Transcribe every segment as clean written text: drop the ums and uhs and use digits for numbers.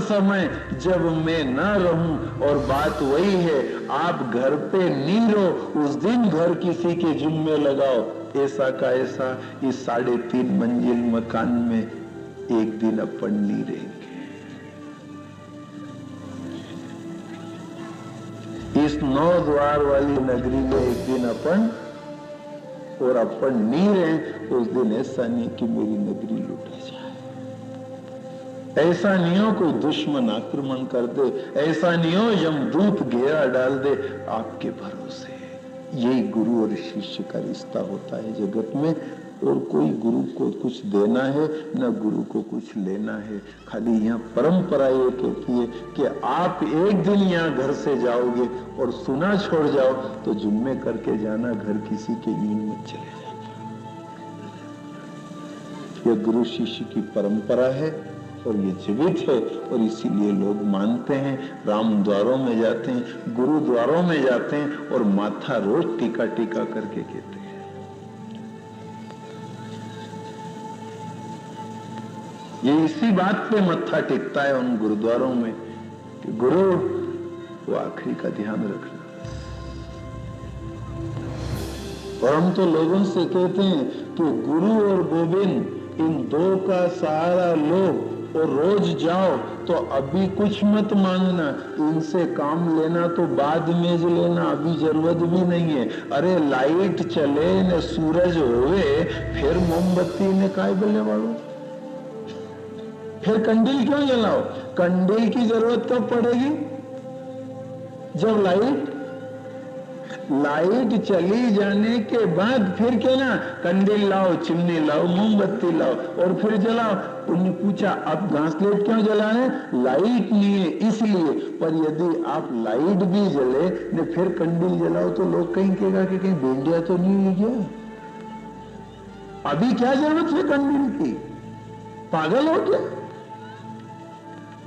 समय जब मैं न रहूं और बात वही है, आप घर पे नहीं रहो, उस दिन घर किसी के जिम्मे लगाओ। ऐसा का ऐसा इस 3.5 मंजिल मकान में एक दिन अपन नहीं रहेंगे। इस 9 द्वार वाली नगरी में एक दिन अपन और अपन नहीं रहे, उस दिन ऐसा नहीं कि मेरी नगरी लुटा जाए। ऐसा नहीं हो कोई दुश्मन आक्रमण कर दे, ऐसा नहीं हो यमदूत घेरा डाल दे। आपके भरोसे यही गुरु और शिष्य का रिश्ता होता है जगत में। और कोई गुरु को कुछ देना है न गुरु को कुछ लेना है। खाली यहाँ परंपरा ये कहती है कि आप एक दिन यहाँ घर से जाओगे और सुना छोड़ जाओ तो जुम्मे करके जाना, घर किसी के नींद में चले जाना। यह गुरु शिष्य की परंपरा है और ये जीवित है, और इसीलिए लोग मानते हैं। राम द्वारों में जाते हैं, गुरु द्वारों में जाते हैं और माथा रोज टीका टीका करके कहते हैं। ये इसी बात पे मत्था टिकता है उन गुरुद्वारों में कि गुरु वो आखिरी का ध्यान रखना। और हम तो लोगों से कहते हैं कि गुरु और गोविंद इन दो का सहारा लो और रोज जाओ, तो अभी कुछ मत मांगना, इनसे काम लेना तो बाद में जो लेना, अभी जरूरत भी नहीं है। अरे लाइट चले न सूरज होवे, फिर मोमबत्ती ने काय बोलने वालों, फिर कंडील क्यों जलाओ? कंडील की जरूरत कब पड़ेगी? जब लाइट चली जाने के बाद फिर क्या ना, कंडील लाओ, चिमनी लाओ, मोमबत्ती लाओ और फिर जलाओ। उन्होंने पूछा आप घासलेट क्यों जला रहे? लाइट नहीं है इसलिए। पर यदि आप लाइट भी जले ने फिर कंडील जलाओ तो लोग कहीं कहेगा कि कहीं भेंडिया तो नहीं हुई क्या? अभी क्या जरूरत है कंडील की? पागल हो क्या?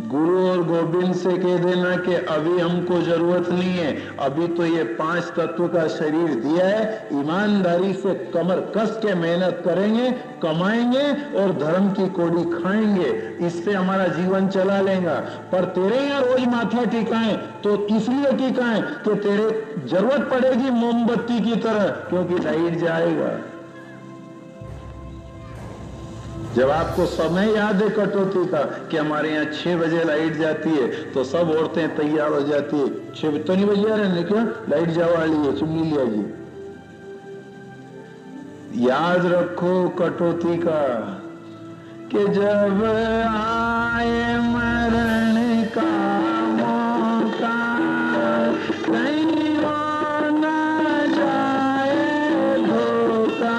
गुरु और गोविंद से कह देना कि अभी हमको जरूरत नहीं है, अभी तो ये 5 तत्व का शरीर दिया है, ईमानदारी से कमर कस के मेहनत करेंगे, कमाएंगे और धर्म की कोड़ी खाएंगे, इससे हमारा जीवन चला लेगा। पर तेरे यहाँ रोज माथा टिकाएं तो इसलिए टिकाएं कि तेरे जरूरत पड़ेगी मोमबत्ती की तरह, क्योंकि लाइट जाएगा। जब आपको समय याद है कटौती का कि हमारे यहाँ 6 बजे लाइट जाती है तो सब औरतें तैयार हो जाती है, 6 तो नहीं बजे आ रहे क्यों, लाइट जाने वाली है, चुन्नी लिया जी। याद रखो कटौती का कि जब आए मरण का मौका, कहीं वो न जाए धोखा।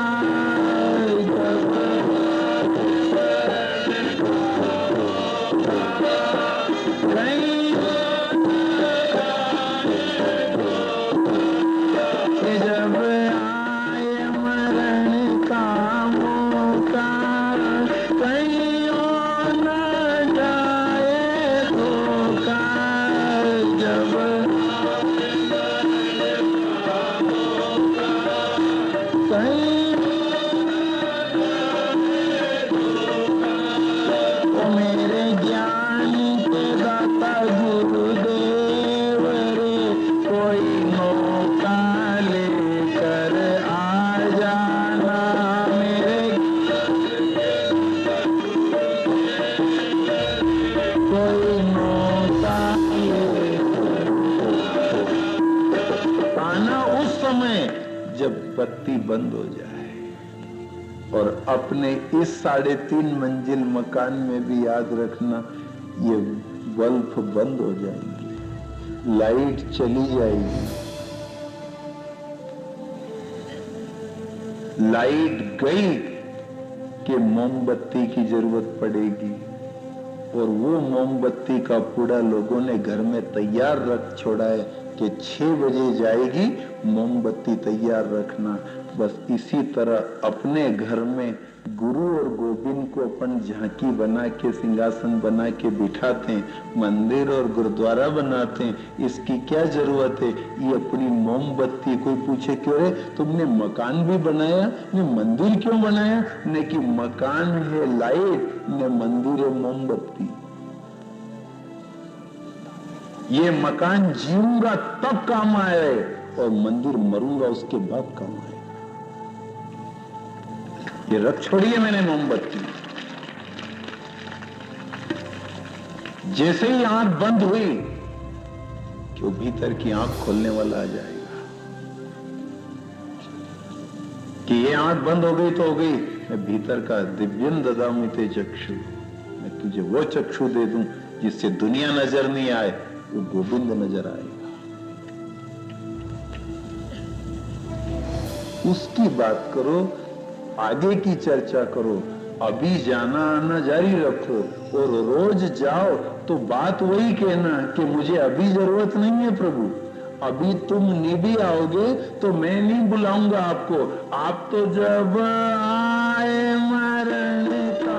बंद हो जाए। और अपने इस 3.5 मंजिल मकान में भी याद रखना, ये बल्ब बंद हो जाएंगे, लाइट चली जाएगी, लाइट गई कि मोमबत्ती की जरूरत पड़ेगी। और वो मोमबत्ती का पूड़ा लोगों ने घर में तैयार रख छोड़ा है कि 6 बजे जाएगी, मोमबत्ती तैयार रखना। बस इसी तरह अपने घर में गुरु और गोविंद को अपन झांकी बना के, सिंहासन बना के बिठाते हैं, मंदिर और गुरुद्वारा बनाते हैं। इसकी क्या जरूरत है? ये अपनी मोमबत्ती, कोई पूछे क्यों रे तुमने मकान भी बनाया, ने मंदिर क्यों बनाया? ने कि मकान है लाइट, ने मंदिर है मोमबत्ती। ये मकान जीऊंगा तब काम आए और मंदिर मरूंगा उसके बाद काम आए। ये रख छोड़िए मैंने मोमबत्ती। जैसे ही आंख बंद हुई कि वो भीतर की आंख खोलने वाला आ जाएगा कि ये आंख बंद हो गई तो हो गई, मैं भीतर का दिव्यम ददामि ते चक्षु, मैं तुझे वो चक्षु दे दूं जिससे दुनिया नजर नहीं आए, वो गोविंद नजर आएगा। उसकी बात करो, आगे की चर्चा करो, अभी जाना आना जारी रखो और रोज जाओ तो बात वही कहना कि मुझे अभी जरूरत नहीं है प्रभु, अभी तुम नहीं भी आओगे तो मैं नहीं बुलाऊंगा आपको, आप तो जब आए मरण का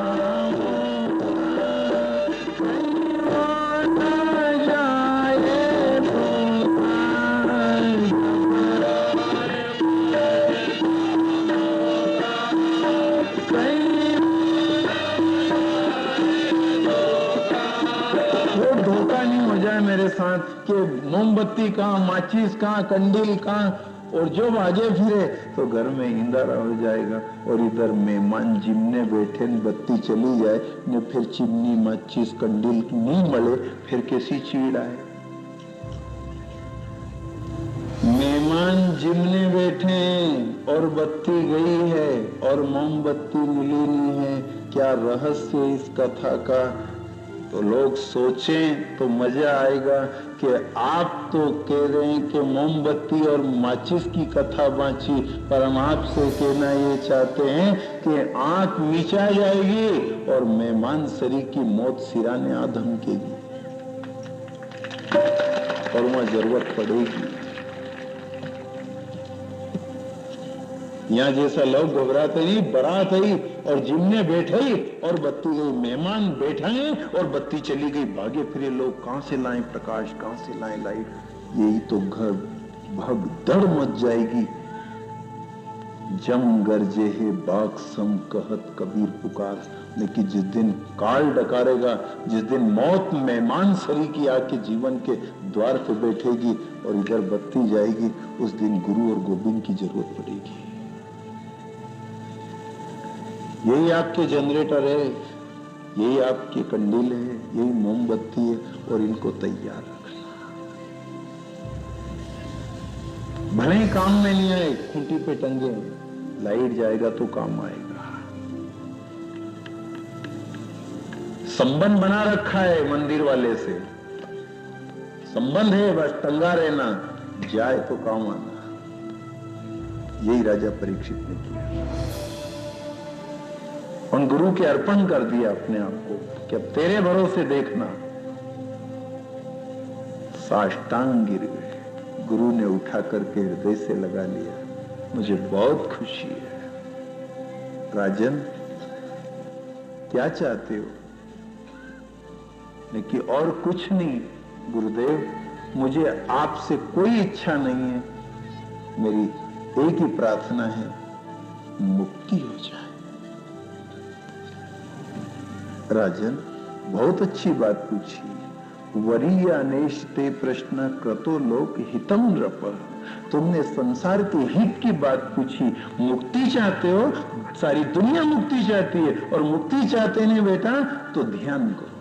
मेरे साथ कि मोमबत्ती कहां, माचिस कहां, कंडील कहां, और जब आगे फिरे तो घर में इंदारा हो जाएगा और इधर मेहमान जिमने बैठे, बत्ती चली जाए ने फिर चिमनी माचिस कंडील नहीं मिले, फिर कैसी चीड़ आए। मेहमान जिमने बैठे और बत्ती गई है और मोमबत्ती मिली नहीं है, क्या रहस्य इस कथा का? तो लोग सोचें तो मजा आएगा कि आप तो कह रहे हैं कि मोमबत्ती और माचिस की कथा बांची, पर हम आपसे कहना ये चाहते हैं कि आंख मिचा जाएगी और मेहमान सरी की मौत सिराने आ धमकेगी और वहां जरूरत पड़ेगी। यहाँ जैसा लोग घबराते नहीं, बारात आई और जिमने बैठे और बत्ती गई, मेहमान बैठाए और बत्ती चली गई, भागे फिरे लोग, कहां से लाएं प्रकाश, कहां से लाएं लाइट। यही तो घर भगदड़ मच जाएगी। जम गरजे है बाग सम कहत कबीर पुकार, लेकिन जिस दिन काल डकारेगा, जिस दिन मौत मेहमान सरी की आके जीवन के द्वार पे बैठेगी और इधर बत्ती जाएगी, उस दिन गुरु और गोविंद की जरूरत पड़ेगी। यही आपके जनरेटर है, यही आपके कंडील है, यही मोमबत्ती है, और इनको तैयार रखना। भले ही काम में नहीं आए, खूंटी पे टंगे, लाइट जाएगा तो काम आएगा। संबंध बना रखा है मंदिर वाले से, संबंध है, बस टंगा रहना, जाए तो काम आना। यही राजा परीक्षित ने किया और गुरु के अर्पण कर दिया अपने आप को कि अब तेरे भरोसे देखना। साष्टांग गिर गए, गुरु ने उठा करके हृदय से लगा लिया। मुझे बहुत खुशी है राजन, क्या चाहते हो? ने कि और कुछ नहीं गुरुदेव, मुझे आपसे कोई इच्छा नहीं है, मेरी एक ही प्रार्थना है, मुक्ति हो जाए। राजन, बहुत अच्छी बात पूछी। वरीयानेश ते प्रश्न क्रतो लोक हितम नृप, तुमने संसार के हित की बात पूछी। मुक्ति चाहते हो, सारी दुनिया मुक्ति चाहती है, और मुक्ति चाहते नहीं बेटा तो ध्यान करो,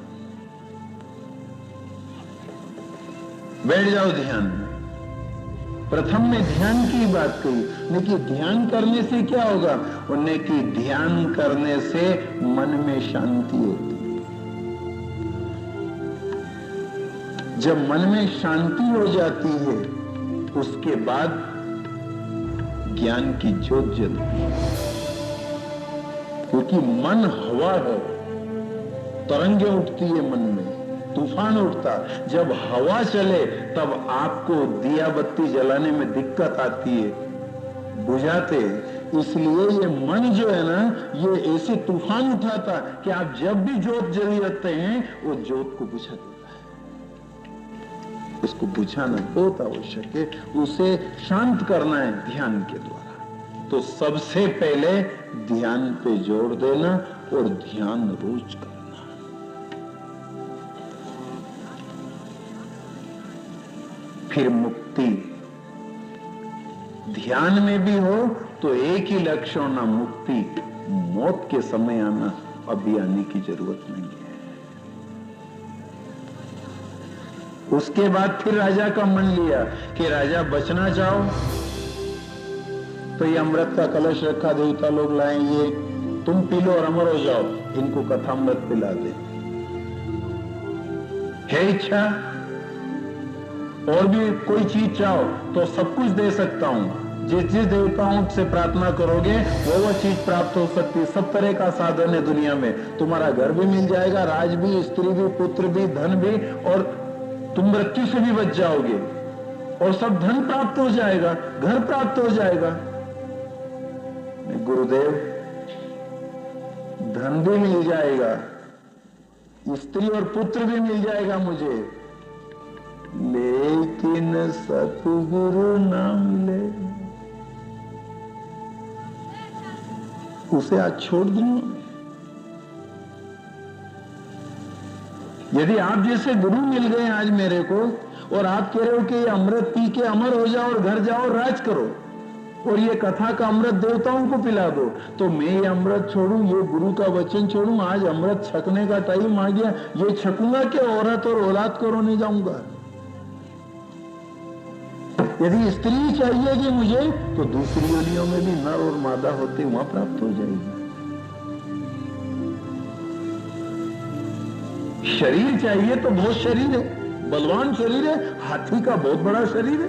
बैठ जाओ ध्यान में। प्रथम में ध्यान की बात कही, लेकिन ध्यान करने से क्या होगा? उन्होंने कि ध्यान करने से मन में शांति होती है। जब मन में शांति हो जाती है, उसके बाद ज्ञान की ज्योत जलती है। क्योंकि मन हवा है, तरंगे उठती है मन में, तूफान उठता। जब हवा चले तब आपको दिया बत्ती जलाने में दिक्कत आती है, बुझाते। इसलिए ये मन जो है ना, ये ऐसे तूफान उठाता कि आप जब भी जोत जली रखते हैं, वो जोत को बुझा देता है। उसको बुझाना बहुत आवश्यक है, उसे शांत करना है ध्यान के द्वारा। तो सबसे पहले ध्यान पे जोर देना और ध्यान रोज करना। फिर मुक्ति ध्यान में भी हो तो एक ही लक्ष्य होना, मुक्ति। मौत के समय आना, अभी आने की जरूरत नहीं है। उसके बाद फिर राजा का मन लिया कि राजा बचना चाहो तो ये अमृत का कलश रखा, देवता लोग लाए, ये तुम पी लो और अमर हो जाओ, इनको कथामृत पिला दे। है इच्छा और भी कोई चीज चाहो तो सब कुछ दे सकता हूं। जिस जिस देवताओं से प्रार्थना करोगे वो चीज प्राप्त हो सकती है। सब तरह का साधन है दुनिया में। तुम्हारा घर भी मिल जाएगा, राज भी, स्त्री भी, पुत्र भी, धन भी, और तुम मृत्यु से भी बच जाओगे और सब धन प्राप्त हो जाएगा, घर प्राप्त हो जाएगा। गुरुदेव, धन भी मिल जाएगा, स्त्री और पुत्र भी मिल जाएगा मुझे, लेकिन सतगुरु ना मिले, उसे आज छोड़ दूंगा। यदि आप जैसे गुरु मिल गए आज मेरे को और आप कह रहे हो कि ये अमृत पी के अमर हो जाओ और घर जाओ, राज करो और ये कथा का अमृत देवताओं को पिला दो, तो मैं ये अमृत छोड़ूं, ये गुरु का वचन छोड़ूं? आज अमृत छकने का टाइम आ गया, ये छकूंगा कि औरत और औलाद को रोने जाऊंगा? यदि स्त्री चाहिएगी मुझे तो दूसरी योनियों में भी नर और मादा होते वहां प्राप्त हो जाएगी। शरीर चाहिए तो बहुत शरीर है, बलवान शरीर है, हाथी का बहुत बड़ा शरीर है।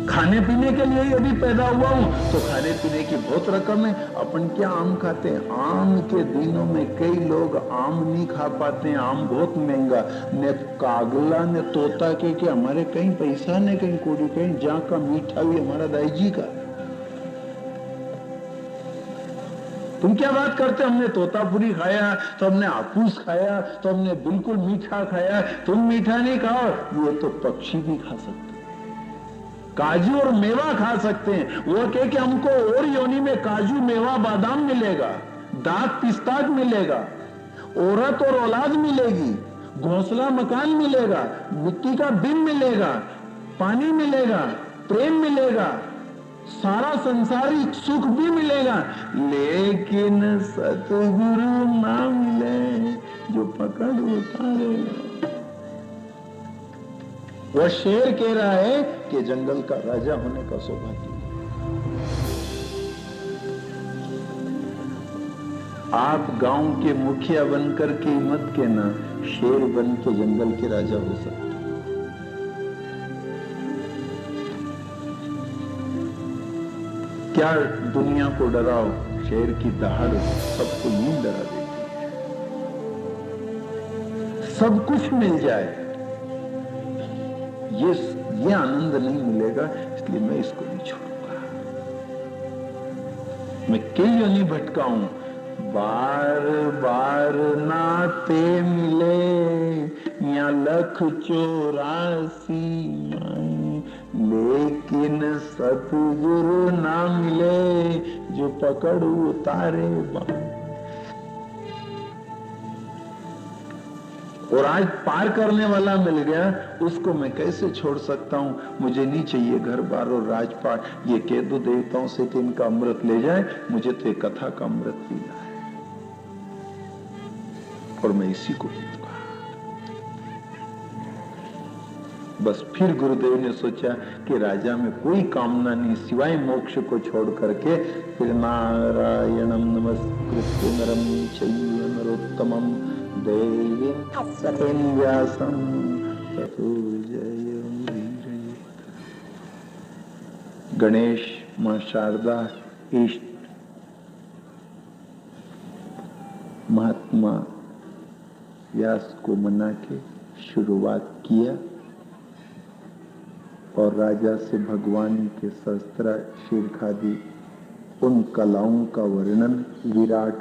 खाने पीने के लिए यदि पैदा हुआ हूं तो खाने पीने की बहुत रकम है। अपन क्या आम खाते हैं? आम के दिनों में कई लोग आम नहीं खा पाते हैं, आम बहुत महंगा। ने कागला ने तोता के कि हमारे कहीं पैसा ने कहीं कोड़ी, कहीं जा का मीठा भी हमारा दाई जी का। तुम क्या बात करते? हमने तोतापुरी खाया तो हमने आपूस खाया तो हमने बिल्कुल मीठा खाया। तुम मीठा नहीं खाओ, ये तो पक्षी भी खा सकते, काजू और मेवा खा सकते हैं। वो कहे कि हमको और योनि में काजू, मेवा, बादाम मिलेगा, दाग पिस्ताक मिलेगा, औरत और औलाद मिलेगी, घोंसला मकान मिलेगा, मिट्टी का बिन मिलेगा, पानी मिलेगा, प्रेम मिलेगा, सारा संसारिक सुख भी मिलेगा, लेकिन सतगुरु ना मिले जो पकड़ उतारे। वह शेर कह रहा है कि जंगल का राजा होने का सौभाग्य। आप गांव के मुखिया बनकर के मत कहना, शेर बन के जंगल के राजा हो सकते। क्या दुनिया को डराओ, शेर की दहाड़ सबको नींद डरा देती है। सब कुछ मिल जाए, ये आनंद नहीं मिलेगा, इसलिए मैं इसको नहीं छोड़ूंगा। मैं कई योनि भटका हूं, बार बार नाते मिले या 1,84 माए, लेकिन सतगुरु ना मिले जो पकड़ उतारे बाण। और आज पार करने वाला मिल गया, उसको मैं कैसे छोड़ सकता हूं? मुझे नहीं चाहिए घर बार और राजपाट, ये कह दो देवताओं से कि इनका अमृत ले जाए, मुझे तो एक कथा का अमृत पीना है और मैं इसी को पीऊंगा। बस फिर गुरुदेव ने सोचा कि राजा में कोई कामना नहीं सिवाय मोक्ष को छोड़ करके, फिर नारायणम नमस्कृत्य नरम चैव नरोत्तमम देवीं सरस्वतीं व्यासं ततो जयमुदीरये। गणेश, मां शारदा, इष्ट महात्मा व्यास को मना के शुरुआत किया और राजा से भगवान के शस्त्र शीर्षादि उन कलाओं का वर्णन विराट